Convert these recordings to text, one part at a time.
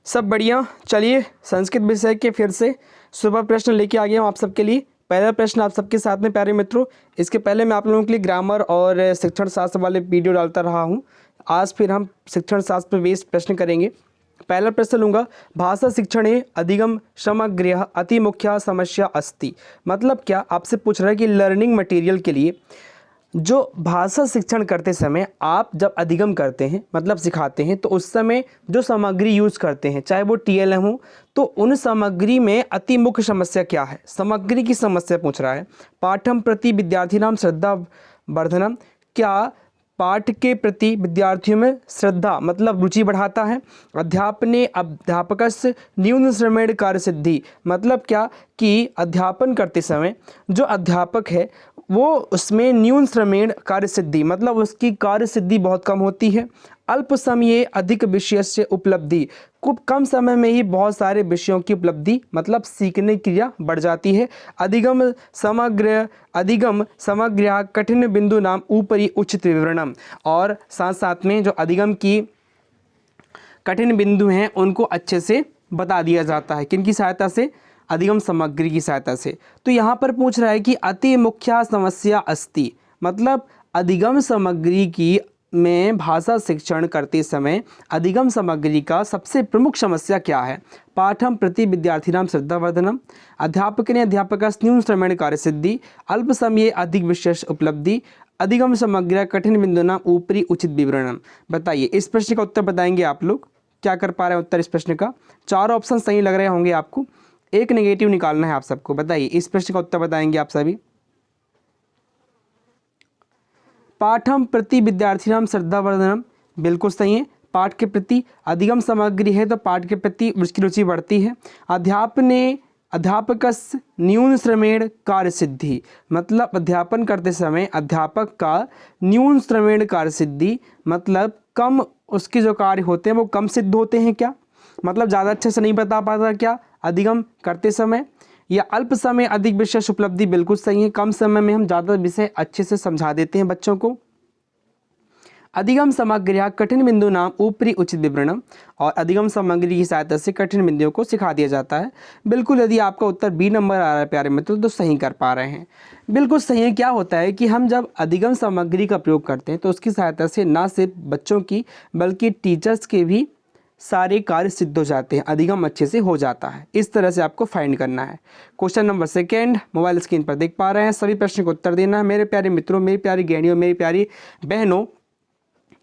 सब बढ़िया। चलिए संस्कृत विषय के फिर से सुबह प्रश्न लेके आ गया हूँ आप सबके लिए। पहला प्रश्न आप सबके साथ में प्यारे मित्रों, इसके पहले मैं आप लोगों के लिए ग्रामर और शिक्षण शास्त्र वाले वीडियो डालता रहा हूँ। आज फिर हम शिक्षण शास्त्र पर बेस्ड प्रश्न करेंगे। पहला प्रश्न लूँगा, भाषा शिक्षणे अधिगम समग्र अति मुख्य समस्या अस्ति। मतलब क्या आपसे पूछ रहा है कि लर्निंग मटेरियल के लिए जो भाषा शिक्षण करते समय आप जब अधिगम करते हैं मतलब सिखाते हैं, तो उस समय जो सामग्री यूज़ करते हैं चाहे वो TLM हो, तो उन सामग्री में अति मुख्य समस्या क्या है। सामग्री की समस्या पूछ रहा है। पाठम प्रति विद्यार्थीनां श्रद्धा वर्धनम, क्या पाठ के प्रति विद्यार्थियों में श्रद्धा मतलब रुचि बढ़ाता है। अध्यापने अध्यापकस्य न्यून श्रमेण कार्य सिद्धि, मतलब क्या कि अध्यापन करते समय जो अध्यापक है वो उसमें न्यून श्रमेण कार्य सिद्धि मतलब उसकी कार्य सिद्धि बहुत कम होती है। अल्प समय अधिक विषय से उपलब्धि, खूब कम समय में ही बहुत सारे विषयों की उपलब्धि मतलब सीखने की क्रिया बढ़ जाती है। अधिगम समग्र कठिन बिंदु नाम ऊपरी उचित विवरणम, और साथ साथ में जो अधिगम की कठिन बिंदु हैं उनको अच्छे से बता दिया जाता है। किनकी सहायता से? अधिगम सामग्री की सहायता से। तो यहाँ पर पूछ रहा है कि अति मुख्य समस्या अस्ति, मतलब अधिगम सामग्री की में भाषा शिक्षण करते समय अधिगम सामग्री का सबसे प्रमुख समस्या क्या है। पाठम प्रति विद्यार्थीनां श्रद्धावर्धनम, अध्यापक ने न्यून श्रमेण कार्य सिद्धि, अल्प समय अधिक विशेष उपलब्धि, अधिगम सामग्री कठिन बिंदुनां ऊपरी उचित विवरणम। बताइए इस प्रश्न का उत्तर बताएंगे आप लोग। क्या कर पा रहे हैं उत्तर इस प्रश्न का? 4 ऑप्शन सही लग रहे होंगे आपको, एक नेगेटिव निकालना है आप सबको। बताइए इस प्रश्न का उत्तर बताएंगे आप सभी। पाठम प्रति विद्यार्थीनां श्रद्धावर्धनम, बिल्कुल सही है। पाठ के प्रति अधिगम सामग्री है तो पाठ के प्रति उसकी रुचि बढ़ती है। अध्यापकस्य न्यून श्रमेण कार्य सिद्धि, मतलब अध्यापन करते समय अध्यापक का न्यून श्रमेण कार्य सिद्धि मतलब कम उसके जो कार्य होते हैं वो कम सिद्ध होते हैं। क्या मतलब ज़्यादा अच्छे से नहीं बता पाता क्या अधिगम करते समय। या अल्प समय अधिक विशेष उपलब्धि, बिल्कुल सही है। कम समय में हम ज़्यादा विषय अच्छे से समझा देते हैं बच्चों को। अधिगम सामग्री कठिन बिंदु नाम ऊपरी उचित विवरणम, और अधिगम सामग्री की सहायता से कठिन बिंदुओं को सिखा दिया जाता है। बिल्कुल, यदि आपका उत्तर बी नंबर आ रहा है प्यारे मित्रों तो सही कर पा रहे हैं। बिल्कुल सही है। क्या होता है कि हम जब अधिगम सामग्री का प्रयोग करते हैं तो उसकी सहायता से ना सिर्फ बच्चों की बल्कि टीचर्स के भी सारे कार्य सिद्ध हो जाते हैं, अधिगम अच्छे से हो जाता है। इस तरह से आपको फाइंड करना है। क्वेश्चन नंबर 2 मोबाइल स्क्रीन पर देख पा रहे हैं। सभी प्रश्न को उत्तर देना है मेरे प्यारे मित्रों, मेरी प्यारी गहनियों, मेरी प्यारी बहनों।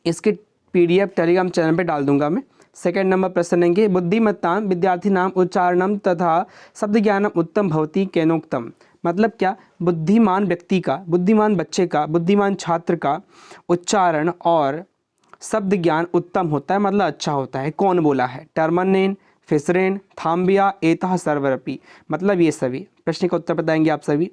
इसके PDF टेलीग्राम चैनल पे डाल दूंगा मैं। 2 नंबर प्रश्न लेंगे, बुद्धिमत्तां विद्यार्थीनां उच्चारणम तथा शब्द ज्ञानम उत्तम भवति केनोक्तम। मतलब क्या? बुद्धिमान व्यक्ति का, बुद्धिमान बच्चे का, बुद्धिमान छात्र का उच्चारण और शब्द ज्ञान उत्तम होता है मतलब अच्छा होता है। कौन बोला है? टर्मनेन, फिसरेन, थाम्बिया, एतः सर्वरपि, मतलब ये सभी। प्रश्न का उत्तर बताएंगे आप सभी।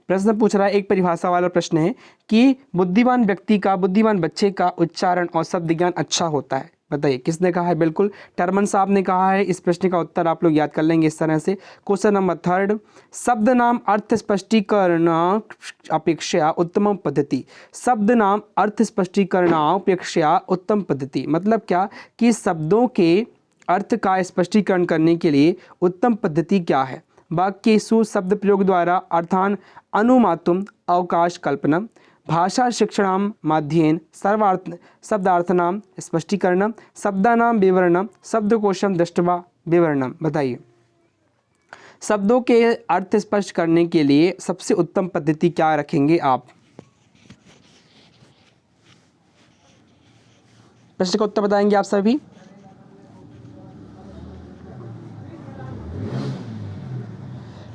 प्रश्न पूछ रहा है, एक परिभाषा वाला प्रश्न है कि बुद्धिमान व्यक्ति का, बुद्धिमान बच्चे का उच्चारण और शब्द ज्ञान अच्छा होता है। बताइए किसने कहा है? बिल्कुल टर्मन साहब ने कहा है। इस प्रश्न का उत्तर आप लोग याद कर लेंगे इस तरह से। क्वेश्चन नंबर 3, शब्द नाम अर्थ स्पष्टीकरण अपेक्षा उत्तम पद्धति। शब्द नाम अर्थ स्पष्टीकरण अपेक्षा उत्तम पद्धति, मतलब क्या कि शब्दों के अर्थ का स्पष्टीकरण करने के लिए उत्तम पद्धति क्या है। वाक्येषु शब्द प्रयोग द्वारा अर्थान अनुमातुम अवकाश कल्पनम, भाषा शिक्षणाम माध्येन सर्वार्थ शब्दार्थनाम स्पष्टीकरणम, शब्दानाम विवरणम, शब्दकोशम दृष्ट्वा विवरणम। बताइए शब्दों के अर्थ स्पष्ट करने के लिए सबसे उत्तम पद्धति क्या रखेंगे आप? प्रश्न का उत्तर बताएंगे आप सभी।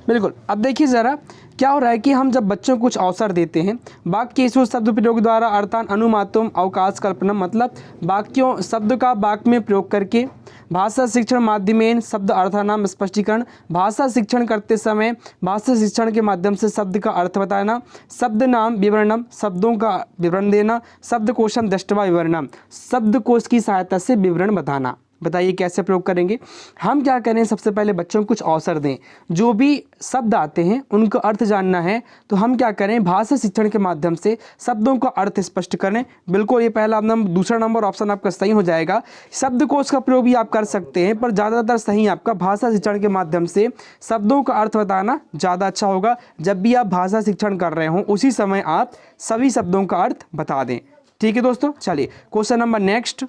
बिल्कुल। अब देखिए ज़रा क्या हो रहा है कि हम जब बच्चों को कुछ अवसर देते हैं, वाक्येषु शब्द प्रयोग द्वारा अर्थान अनुमातुम अवकाश कल्पनम, मतलब वाक्यों शब्द का वाक्य में प्रयोग करके, भाषा शिक्षण माध्यमेन शब्द अर्थानाम स्पष्टीकरण, भाषा शिक्षण करते समय भाषा शिक्षण के माध्यम से शब्द का अर्थ बताना, शब्द नाम विवरणम, शब्दों का विवरण देना, शब्दकोशम दृष्ट्वा विवरणम, शब्दकोश की सहायता से विवरण बताना। बताइए कैसे प्रयोग करेंगे। हम क्या करें, सबसे पहले बच्चों को कुछ अवसर दें। जो भी शब्द आते हैं उनका अर्थ जानना है तो हम क्या करें, भाषा शिक्षण के माध्यम से शब्दों का अर्थ स्पष्ट करें। बिल्कुल ये पहला नंबर, दूसरा नंबर ऑप्शन आपका सही हो जाएगा। शब्दकोश का प्रयोग भी आप कर सकते हैं, पर ज़्यादातर सही आपका भाषा शिक्षण के माध्यम से शब्दों का अर्थ बताना ज़्यादा अच्छा होगा। जब भी आप भाषा शिक्षण कर रहे हों उसी समय आप सभी शब्दों का अर्थ बता दें। ठीक है दोस्तों, चलिए क्वेश्चन नंबर नेक्स्ट।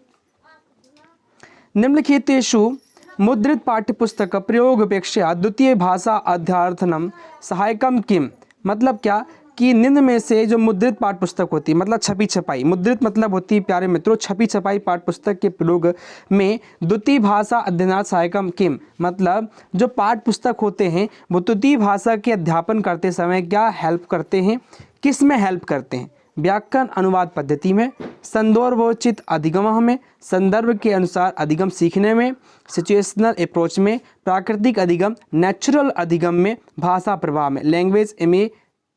निम्नलिखितेषु मुद्रित पाठ्यपुस्तक प्रयोगपेक्षया द्वितीय भाषा अध्यर्थनम सहायकम किम। मतलब क्या कि निम्न में से जो मुद्रित पाठ्य पुस्तक होती है, मतलब छपी छपाई, मुद्रित मतलब होती है प्यारे मित्रों छपी छपाई पाठ्य पुस्तक के प्रयोग में द्वितीय भाषा अध्ययनार्थ सहायकम किम, मतलब जो पाठ्य पुस्तक होते हैं वो द्वितीय भाषा के अध्यापन करते समय क्या हेल्प करते हैं, किस में हेल्प करते हैं। व्याकरण अनुवाद पद्धति में, संदर्भोचित अधिगम में, संदर्भ के अनुसार अधिगम सीखने में, सिचुएशनल अप्रोच में, प्राकृतिक अधिगम नेचुरल अधिगम में, भाषा प्रभाव में, लैंग्वेज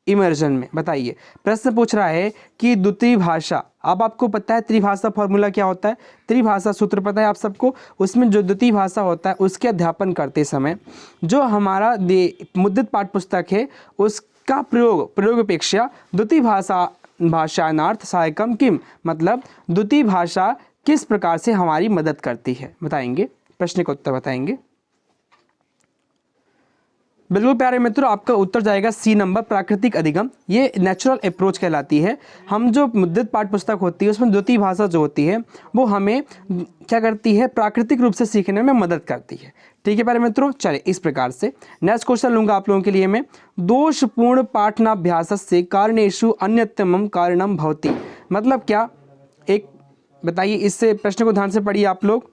इमर्जन में। बताइए, प्रश्न पूछ रहा है कि द्वितीय भाषा, अब आपको पता है त्रिभाषा फॉर्मूला क्या होता है, त्रिभाषा सूत्र पता है आप सबको। उसमें जो द्वितीय भाषा होता है उसके अध्यापन करते समय जो हमारा मुद्रित पाठ्य पुस्तक है उसका प्रयोग अपेक्षा द्वितीय भाषानार्थ सहायकम किम, मतलब द्वितीय भाषा किस प्रकार से हमारी मदद करती है, बताएंगे। प्रश्न का उत्तर बताएंगे। बिल्कुल प्यारे मित्रों, आपका उत्तर जाएगा सी नंबर, प्राकृतिक अधिगम। ये नेचुरल अप्रोच कहलाती है। हम जो मुद्रित पाठ्य पुस्तक होती है उसमें द्वितीय भाषा जो होती है वो हमें क्या करती है, प्राकृतिक रूप से सीखने में मदद करती है। ठीक है प्यारे मित्रों, चलिए इस प्रकार से नेक्स्ट क्वेश्चन लूंगा आप लोगों के लिए मैं। दोषपूर्ण पाठनाभ्यासस्य कारणेषु अन्यतमं कारणं भवति। मतलब क्या, एक बताइए, इससे प्रश्न को ध्यान से पढ़िए आप लोग।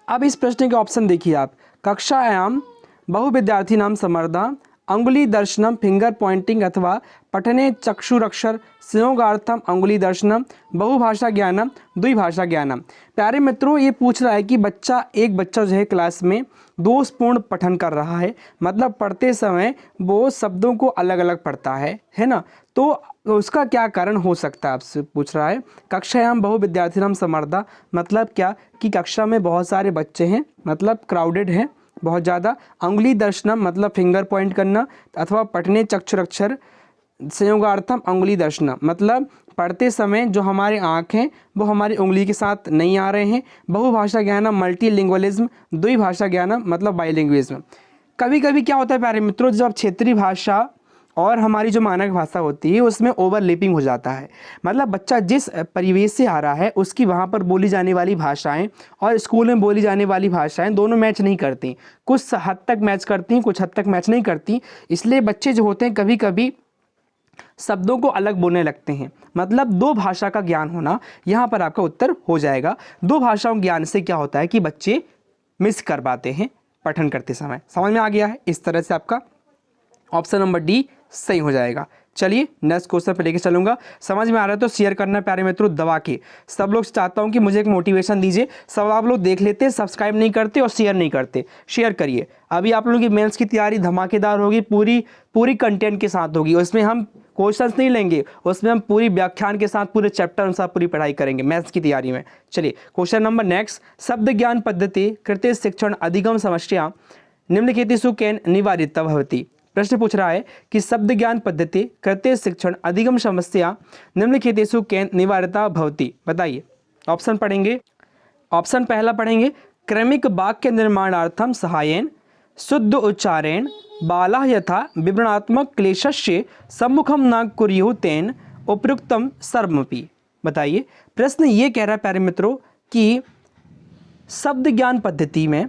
अब इस प्रश्न के ऑप्शन देखिए आप। कक्षायाम बहुविद्यार्थीनां समर्धा अंगुली दर्शनम फिंगर पॉइंटिंग अथवा पठने चक्षुरक्षर संयोगार्थम अंगुली दर्शनम बहुभाषा ज्ञानम द्विभाषा ज्ञानम। प्यारे मित्रों, ये पूछ रहा है कि एक बच्चा जो है क्लास में दोषपूर्ण पठन कर रहा है, मतलब पढ़ते समय वो शब्दों को अलग अलग पढ़ता है ना, तो उसका क्या कारण हो सकता है आपसे पूछ रहा है। कक्षायाम बहुविद्यार्थीनां समर्धा, मतलब क्या कि कक्षा में बहुत सारे बच्चे हैं, मतलब क्राउडेड है बहुत ज़्यादा। अंगुली दर्शनम मतलब फिंगर पॉइंट करना, अथवा पठने चक्षुरक्षर संयोगार्थम अंगुली दर्शनम, मतलब पढ़ते समय जो हमारे आँख हैं वो हमारी उंगली के साथ नहीं आ रहे हैं। बहुभाषा ज्ञानम मल्टीलिंगुअलिज्म, द्विभाषा ज्ञानम मतलब बाइलिंग्विज्म। कभी कभी क्या होता है प्यारे मित्रों, जब क्षेत्रीय भाषा और हमारी जो मानक भाषा होती है उसमें ओवरलैपिंग हो जाता है, मतलब बच्चा जिस परिवेश से आ रहा है उसकी वहाँ पर बोली जाने वाली भाषाएं और स्कूल में बोली जाने वाली भाषाएं दोनों मैच नहीं करती। कुछ हद तक मैच करती हैं, कुछ हद तक मैच नहीं करती। इसलिए बच्चे जो होते हैं कभी कभी शब्दों को अलग बोलने लगते हैं। मतलब दो भाषा का ज्ञान होना यहाँ पर आपका उत्तर हो जाएगा। दो भाषाओं ज्ञान से क्या होता है कि बच्चे मिस कर पाते हैं पठन करते समय। समझ में आ गया है? इस तरह से आपका ऑप्शन नंबर डी सही हो जाएगा। चलिए नेक्स्ट क्वेश्चन पे लेके चलूंगा। समझ में आ रहा है तो शेयर करना प्यारे मित्रों दबा के। सब लोग चाहता हूं कि मुझे एक मोटिवेशन दीजिए। सब आप लोग देख लेते, सब्सक्राइब नहीं करते और शेयर नहीं करते, शेयर करिए। अभी आप लोगों की मेंस की तैयारी धमाकेदार होगी, पूरी कंटेंट के साथ होगी। उसमें हम क्वेश्चंस नहीं लेंगे, उसमें हम पूरी व्याख्यान के साथ पूरे चैप्टर अनुसार पूरी पढ़ाई करेंगे मैथ्स की तैयारी में। चलिए क्वेश्चन नंबर नेक्स्ट। शब्द ज्ञान पद्धति कृते शिक्षण अधिगम समस्या निम्नलिखितेषु केन निवारिता भवति। प्रश्न पूछ रहा है कि शब्द ज्ञान पद्धति कृते शिक्षण अधिगम समस्या निम्नलिखितेषु केन निवारिता भवति। बताइए, ऑप्शन पढ़ेंगे। ऑप्शन पहला पढ़ेंगे, क्रमिक वाक्य निर्माणार्थम सहायेन शुद्ध उच्चारेण बालाः यथा विवरणात्मक क्लेशस्य सम्मुखम न कुर्युः तेन उपयुक्तम सर्वमपि। बताइए, प्रश्न ये कह रहा है प्यारे मित्रों कि शब्द ज्ञान पद्धति में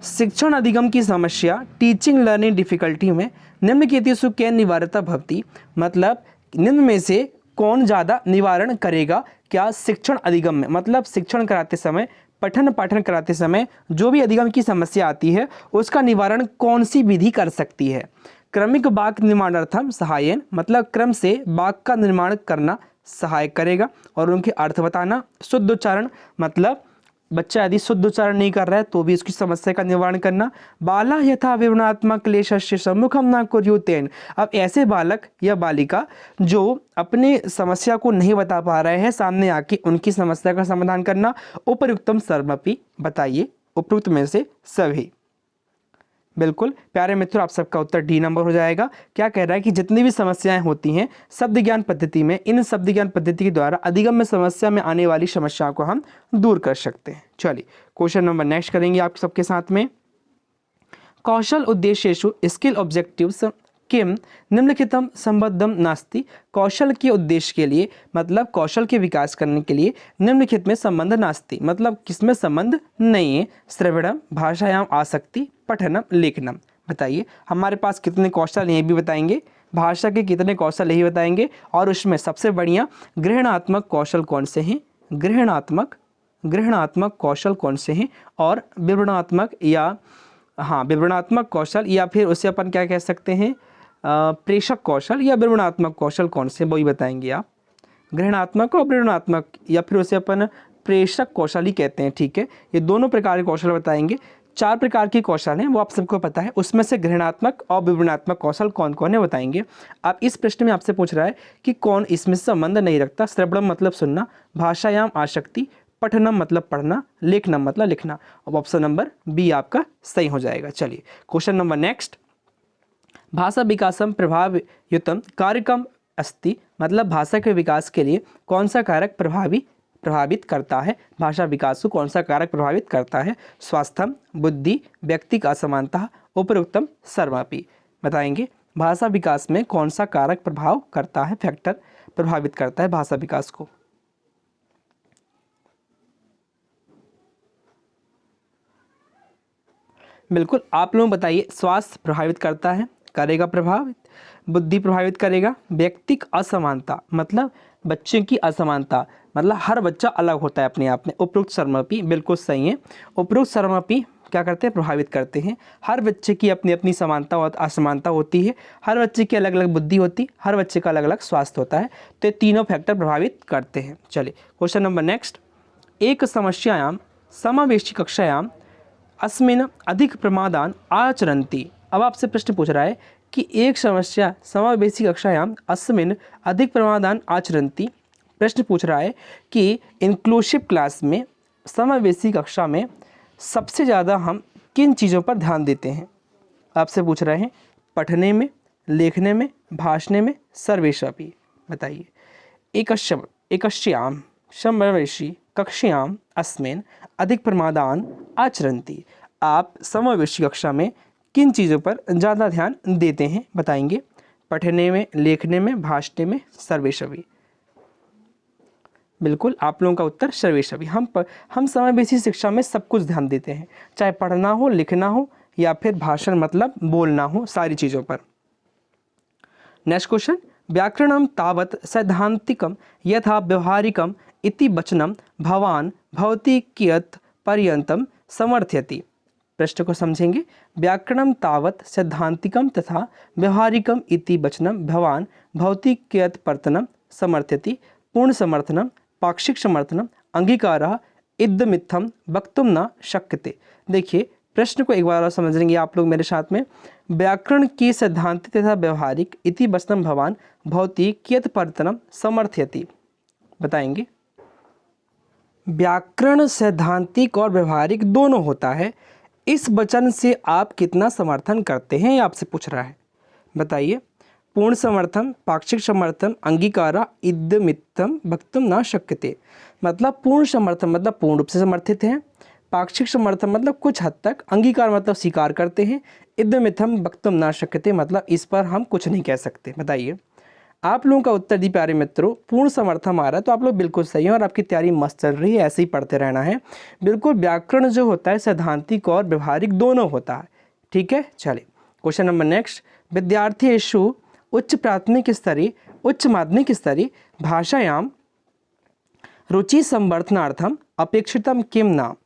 शिक्षण अधिगम की समस्या टीचिंग लर्निंग डिफिकल्टी में निम्नलिखितेषु केन निवारिता भवति। मतलब निम्न में से कौन ज़्यादा निवारण करेगा क्या शिक्षण अधिगम में, मतलब शिक्षण कराते समय पठन पाठन कराते समय जो भी अधिगम की समस्या आती है उसका निवारण कौन सी विधि कर सकती है। क्रमिक वाक्य निर्माणार्थम सहायन, मतलब क्रम से वाक्य का निर्माण करना सहायक करेगा और उनके अर्थ बताना। शुद्ध उच्चारण, मतलब बच्चा यदि शुद्ध उच्चारण नहीं कर रहा है तो भी उसकी समस्या का निवारण करना। बाला यथा विवरणात्मक क्लेशस्य सम्मुखम न कुर्युतेन। अब ऐसे बालक या बालिका जो अपने समस्या को नहीं बता पा रहे हैं, सामने आके उनकी समस्या का समाधान करना। उपयुक्तम सर्वमपि, बताइए उपयुक्त में से सभी। बिल्कुल प्यारे मित्रों, आप सबका उत्तर डी नंबर हो जाएगा। क्या कह रहा है कि जितनी भी समस्याएं होती हैं शब्द ज्ञान पद्धति में, इन शब्द ज्ञान पद्धति के द्वारा अधिगम्य समस्या में आने वाली समस्याओं को हम दूर कर सकते हैं। चलिए क्वेश्चन नंबर नेक्स्ट करेंगे आप सबके साथ में। कौशल उद्देश्येषु स्किल ऑब्जेक्टिव्स किम निम्नलिखितम संबद्धम नास्ति। कौशल के उद्देश्य के लिए, मतलब कौशल के विकास करने के लिए निम्नलिखित में संबंध नास्ति, मतलब किसमें संबंध नहीं है। श्रवणम, भाषायाम आसक्ति, पठनम, लेखनम। बताइए हमारे पास कितने कौशल हैं, ये भी बताएंगे। भाषा के कितने कौशल यही बताएंगे, और उसमें सबसे बढ़िया ग्रहणात्मक कौशल कौन से हैं, ग्रहणात्मक कौशल कौन से हैं, और विवरणात्मक या विवरणात्मक कौशल, या फिर उसे अपन क्या कह सकते हैं, प्रेषक कौशल या विवरणात्मक कौशल कौन से, वही बताएंगे आप। ग्रहणात्मक और विवरणात्मक, या फिर उसे अपन प्रेषक कौशल ही कहते हैं, ठीक है। ये दोनों प्रकार के कौशल बताएंगे। 4 प्रकार के कौशल हैं, वो आप सबको पता है। उसमें से ग्रहणात्मक और विवरणात्मक कौशल कौन कौन है बताएंगे। आप इस प्रश्न में आपसे पूछ रहा है कि कौन इसमें संबंध नहीं रखता। श्रवणम मतलब सुनना, भाषायाम आसक्ति, पठनम मतलब पढ़ना, लेखनम मतलब लिखना। अब ऑप्शन नंबर बी आपका सही हो जाएगा। चलिए क्वेश्चन नंबर नेक्स्ट। भाषा विकासम प्रभावयुतम कार्यक्रम अस्ति, मतलब भाषा के विकास के लिए कौन सा कारक प्रभावित करता है। भाषा विकास को कौन सा कारक प्रभावित करता है। स्वास्थ्यम, बुद्धि, व्यक्तिक असमानता, उपरोक्तम सर्वापि। बताएंगे भाषा विकास में कौन सा कारक प्रभाव करता है, फैक्टर प्रभावित करता है भाषा विकास को। बिल्कुल आप लोग बताइए। स्वास्थ्य प्रभावित करता है, करेगा प्रभावित। बुद्धि प्रभावित करेगा। व्यक्तिक असमानता, मतलब बच्चे की असमानता, मतलब हर बच्चा अलग होता है अपने आप में। उपरोक्त सर्वमपि, बिल्कुल सही है। उपरोक्त सर्वमपि क्या करते हैं, प्रभावित करते हैं। हर बच्चे की अपनी अपनी समानता और असमानता होती है। हर बच्चे की अलग अलग बुद्धि होती है, हर बच्चे का अलग अलग स्वास्थ्य होता है। तो ये तीनों फैक्टर प्रभावित करते हैं। चलिए क्वेश्चन नंबर नेक्स्ट। एक समस्यायाम समावेशी कक्षायाम अस्मिन अधिक प्रमादान आचरन्ति। अब आपसे प्रश्न पूछ रहा है कि एक समस्या समावेशी कक्षायाम अस्मिन अधिक प्रमादान आचरन्ति। प्रश्न पूछ रहा है कि इंक्लूसिव क्लास में, समावेशी कक्षा में सबसे ज़्यादा हम किन चीज़ों पर ध्यान देते हैं। आपसे पूछ रहे हैं पढ़ने में, लिखने में, भाषण में, सर्वेषापि। बताइए एकस्याम समावेशी कक्षायाम अस्मिन अधिक प्रमादान आचरन्ति। आप समावेशी कक्षा में किन चीज़ों पर ज़्यादा ध्यान देते हैं बताएंगे। पढ़ने में, लिखने में, भाषण में, सर्वेषापि। बिल्कुल आप लोगों का उत्तर सर्वेषापि। हम समावेशी शिक्षा में सब कुछ ध्यान देते हैं, चाहे पढ़ना हो, लिखना हो, या फिर भाषण मतलब बोलना हो, सारी चीज़ों पर। Next question. व्याकरणम तावत सैद्धांतिकम यथा व्यवहारिकम इति वचनम भवान भवति कियत् पर्यंतम समर्थयति। प्रश्न को समझेंगे। व्याकरणम तावत सैद्धांतिकम तथा व्यवहारिकम इति वचनम भवान भवति कियत् पर्यंतम समर्थयति। पूर्ण समर्थनम, पाक्षिक समर्थनम, अंगीकारः इदमित्थम वक्तुम न शक्यते। देखिए प्रश्न को एक बार और समझ लेंगे आप लोग मेरे साथ में। व्याकरण की सैद्धांतिक तथा व्यवहारिक इति वचनम भवान भवति कियत् पर्यंतम समर्थयति। बताएंगे व्याकरण सैद्धांतिक और व्यवहारिक दोनों होता है। इस वचन से आप कितना समर्थन करते हैं, ये आपसे पूछ रहा है। बताइए। पूर्ण समर्थन, पाक्षिक समर्थन, अंगीकारा इदमित्थम वक्तुम न शक्यते। मतलब पूर्ण समर्थन मतलब पूर्ण रूप से समर्थित हैं। पाक्षिक समर्थन मतलब कुछ हद तक। अंगीकार मतलब स्वीकार करते हैं। इदमित्थम वक्तुम न शक्यते मतलब इस पर हम कुछ नहीं कह सकते। बताइए आप लोगों का उत्तर दी प्यारे मित्रों, पूर्ण समर्थन आ रहा है, तो आप लोग बिल्कुल सही हैं और आपकी तैयारी मस्त चल रही है, ऐसे ही पढ़ते रहना है। बिल्कुल व्याकरण जो होता है सैद्धांतिक और व्यवहारिक दोनों होता है, ठीक है। चलिए क्वेश्चन नंबर नेक्स्ट। विद्यार्थीषु उच्च प्राथमिक स्तरीय उच्च माध्यमिक स्तरीय भाषायाम रुचि संवर्धनार्थम अपेक्षितम किम नाम।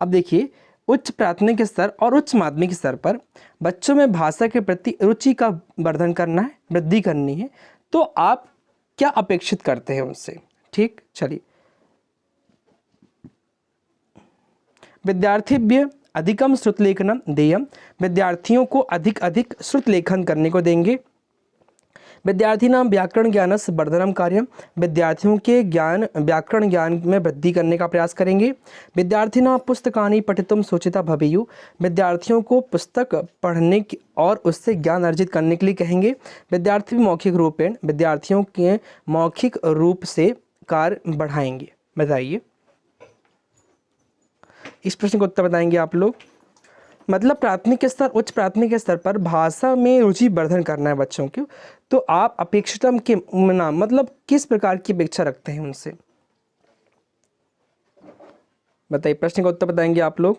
अब देखिए उच्च प्राथमिक स्तर और उच्च माध्यमिक स्तर पर बच्चों में भाषा के प्रति रुचि का वर्धन करना है, वृद्धि करनी है, तो आप क्या अपेक्षित करते हैं उनसे, ठीक। चलिए विद्यार्थिभ्य अधिकम श्रुतलेखनम देयम, विद्यार्थियों को अधिक अधिक श्रुत लेखन करने को देंगे। विद्यार्थिनां व्याकरण ज्ञानस्य वर्धनम कार्यम, विद्यार्थियों के ज्ञान व्याकरण ज्ञान में वृद्धि करने का प्रयास करेंगे। विद्यार्थिनां पुस्तकानि पठितुम सूचिता भवेयुः, विद्यार्थियों को पुस्तक पढ़ने की और उससे ज्ञान अर्जित करने के लिए कहेंगे। विद्यार्थी मौखिक रूपेण, विद्यार्थियों के मौखिक रूप से कार्य बढ़ाएंगे। बताइए इस प्रश्न का उत्तर बताएंगे आप लोग। मतलब प्राथमिक स्तर उच्च प्राथमिक स्तर पर भाषा में रुचि वर्धन करना है बच्चों की, तो आप अपेक्षितम के नाम मतलब किस प्रकार की अपेक्षा रखते हैं उनसे, बताइए। प्रश्न का उत्तर बताएंगे आप लोग।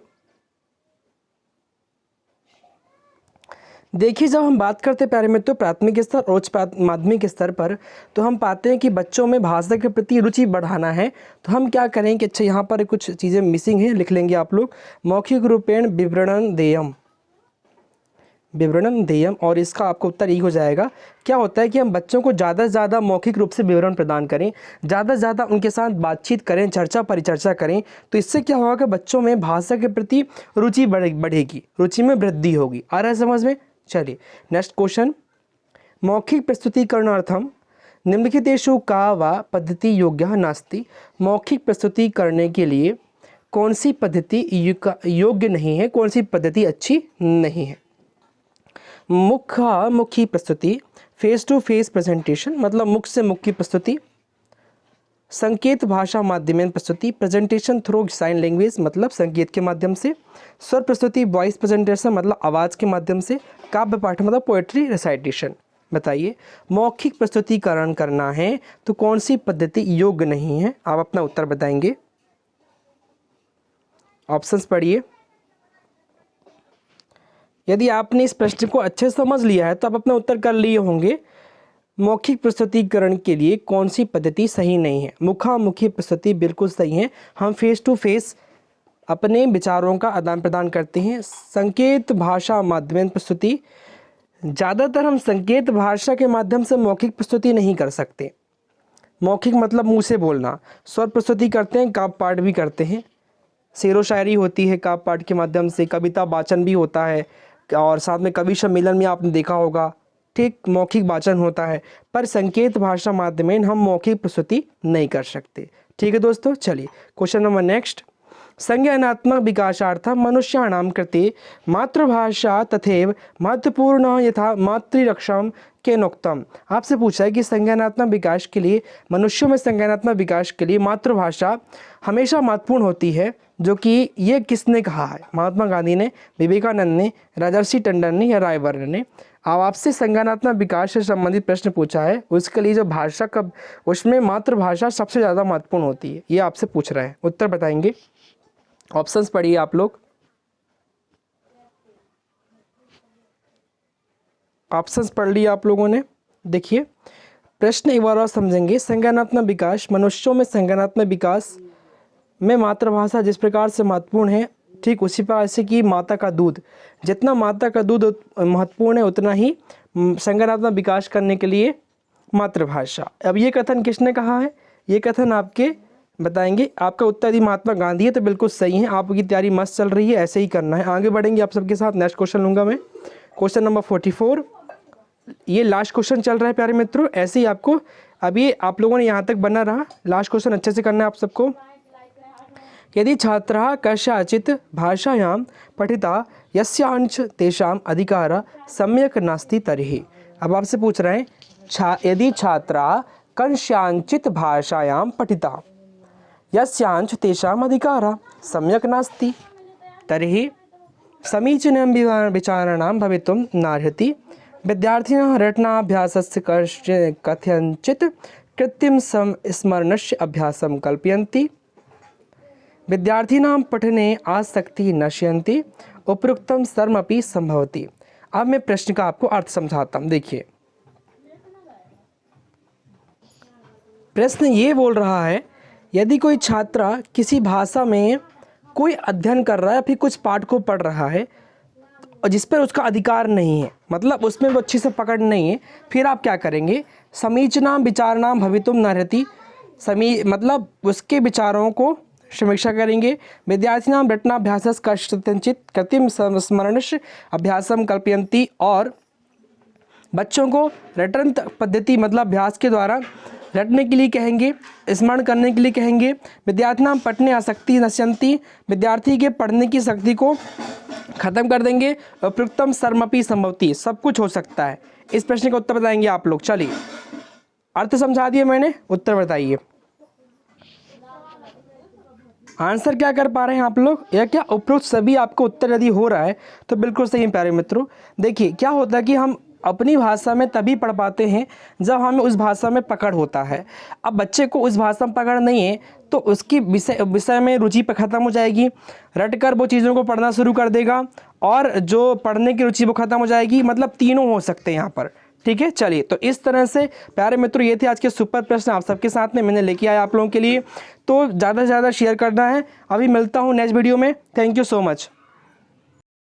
देखिए जब हम बात करते हैं प्यारे मित्रों प्राथमिक स्तर और उच्च माध्यमिक स्तर पर, तो हम पाते हैं कि बच्चों में भाषा के प्रति रुचि बढ़ाना है, तो हम क्या करें कि अच्छा यहाँ पर कुछ चीज़ें मिसिंग हैं, लिख लेंगे आप लोग। मौखिक रूपेण विवरणम देयम, विवरणम देयम, और इसका आपको उत्तर ये हो जाएगा। क्या होता है कि हम बच्चों को ज़्यादा से ज़्यादा मौखिक रूप से विवरण प्रदान करें, ज़्यादा से ज़्यादा उनके साथ बातचीत करें, चर्चा परिचर्चा करें, तो इससे क्या होगा कि बच्चों में भाषा के प्रति रुचि बढ़ेगी, रुचि में वृद्धि होगी। आ रहा है समझ में। चलिए नेक्स्ट क्वेश्चन, मौखिक प्रस्तुतीकरणार्थम निम्नलिखितेषु का वा पद्धति योग्यः नास्ति, मौखिक प्रस्तुति करने के लिए कौन सी पद्धति योग्य नहीं है, कौन सी पद्धति अच्छी नहीं है। मुखी प्रस्तुति, फेस टू फेस प्रेजेंटेशन मतलब मुख से मुख की प्रस्तुति, संकेत भाषा माध्यमेन प्रस्तुति, प्रेजेंटेशन थ्रू साइन लैंग्वेज मतलब संकेत के माध्यम से, स्वर प्रस्तुति वॉइस प्रेजेंटेशन मतलब आवाज़ के माध्यम से, काव्य पाठ मतलब पोएट्री रिसाइटेशन। बताइए मौखिक प्रस्तुतिकरण करना है तो कौन सी पद्धति योग्य नहीं है, आप अपना उत्तर बताएंगे। ऑप्शंस पढ़िए। यदि आपने इस प्रश्न को अच्छे से समझ लिया है तो आप अपना उत्तर कर लिए होंगे। मौखिक प्रस्तुतिकरण के लिए कौन सी पद्धति सही नहीं है, मुखामुखी प्रस्तुति बिल्कुल सही है, हम फेस टू फेस अपने विचारों का आदान प्रदान करते हैं। संकेत भाषा माध्यम प्रस्तुति, ज़्यादातर हम संकेत भाषा के माध्यम से मौखिक प्रस्तुति नहीं कर सकते। मौखिक मतलब मुंह से बोलना। स्वर प्रस्तुति करते हैं, काव्य पाठ भी करते हैं, शेरो शायरी होती है काव्य पाठ के माध्यम से, कविता वाचन भी होता है, और साथ में कवि सम्मेलन में आपने देखा होगा, ठीक मौखिक वाचन होता है, पर संकेत भाषा माध्यमेन हम मौखिक प्रस्तुति नहीं कर सकते। ठीक है दोस्तों। चलिए क्वेश्चन नंबर नेक्स्ट, संज्ञानात्मक विकासार्थं मनुष्याणां कृते मातृभाषा तथैव महत्वपूर्ण यथा मातृरक्षां केनोक्तम। आपसे पूछा है कि संज्ञानात्मक विकास के लिए, मनुष्यों में संज्ञानात्मक विकास के लिए मातृभाषा हमेशा महत्वपूर्ण होती है, जो कि ये किसने कहा है, महात्मा गांधी ने, विवेकानंद ने, राजर्षि टंडन ने या रायबर्न ने। अब आपसे संज्ञानात्मक विकास से संबंधित प्रश्न पूछा है, उसके लिए जो भाषा का उसमें मातृभाषा सबसे ज़्यादा महत्वपूर्ण होती है, ये आपसे पूछ रहा है। उत्तर बताएंगे। ऑप्शंस पढ़िए आप लोग। ऑप्शंस पढ़ लिए आप लोगों ने। देखिए प्रश्न एक बार और समझेंगे। संज्ञानात्मक विकास, मनुष्यों में संज्ञानात्मक विकास में मातृभाषा जिस प्रकार से महत्वपूर्ण है, ठीक उसी प्रकार से कि माता का दूध, जितना माता का दूध महत्वपूर्ण है उतना ही संज्ञानात्मक विकास करने के लिए मातृभाषा। अब ये कथन किसने कहा है, ये कथन आपके बताएंगे। आपका उत्तर यदि महात्मा गांधी है तो बिल्कुल सही है, आपकी तैयारी मस्त चल रही है, ऐसे ही करना है। आगे बढ़ेंगे आप सबके साथ। नेक्स्ट क्वेश्चन लूँगा मैं, क्वेश्चन नंबर 44। ये लास्ट क्वेश्चन चल रहा है प्यारे मित्रों, ऐसे ही आपको अभी आप लोगों ने यहाँ तक बना रहा, लास्ट क्वेश्चन अच्छे से करना है आप सबको। यदि छात्राः कस्याचित् भाषायां पठिता यस्यांश तेषां अधिकारः सम्यक् नास्ति तर्हि। अब आपसे पूछ रहे हैं यदि छात्राः कस्याचित् भाषायां पठिता यस्यांश तेषां अधिकारः सम्यक् नास्ति तर्हि समीचीनं विचाराणां भवितुं नार्हति। विद्यार्थिनः रटनाभ्यासस्य कथञ्चित् कृत्रिम स्मरणस्य अभ्यासं कल्पयन्ति। विद्यार्थिनां पठने आसक्ति नश्यन्ति, उपरोक्तं सर्वमपि संभवति। अब मैं प्रश्न का आपको अर्थ समझाता हूँ। देखिए प्रश्न ये बोल रहा है, यदि कोई छात्र किसी भाषा में कोई अध्ययन कर रहा है, फिर कुछ पाठ को पढ़ रहा है और जिस पर उसका अधिकार नहीं है, मतलब उसमें वो अच्छे से पकड़ नहीं है, फिर आप क्या करेंगे, समीचीनां विचाराणां भवितुं नार्हति। मतलब उसके विचारों को समीक्षा करेंगे। विद्यार्थिनां रटनाभ्यासस् कथंचित् कृतिं स्मरणस्य अभ्यासम कल्पयन्ति, और बच्चों को रटन पद्धति मतलब अभ्यास के द्वारा रटने के लिए कहेंगे, स्मरण करने के लिए कहेंगे। विद्यार्थिनां पठने आसक्ति नश्यन्ति, विद्यार्थी के पढ़ने की शक्ति को खत्म कर देंगे। उपयुक्तम सर्वमपि संभवति, सब कुछ हो सकता है। इस प्रश्न का उत्तर बताएंगे आप लोग। चलिए, अर्थ समझा दिए मैंने, उत्तर बताइए। आंसर क्या कर पा रहे हैं आप लोग, या क्या उपरोक्त सभी आपको उत्तर यदि हो रहा है तो बिल्कुल सही है प्यारे मित्रों। देखिए क्या होता है कि हम अपनी भाषा में तभी पढ़ पाते हैं जब हमें उस भाषा में पकड़ होता है। अब बच्चे को उस भाषा में पकड़ नहीं है तो उसकी विषय में रुचि पर ख़त्म हो जाएगी, रटकर वो चीज़ों को पढ़ना शुरू कर देगा, और जो पढ़ने की रुचि वो ख़त्म हो जाएगी। मतलब तीनों हो सकते हैं यहाँ पर, ठीक है। चलिए, तो इस तरह से प्यारे मित्रों ये थे आज के सुपर प्रश्न आप सबके साथ में मैंने लेके आया आप लोगों के लिए। तो ज़्यादा से ज़्यादा शेयर करना है। अभी मिलता हूँ नेक्स्ट वीडियो में। Thank you so much.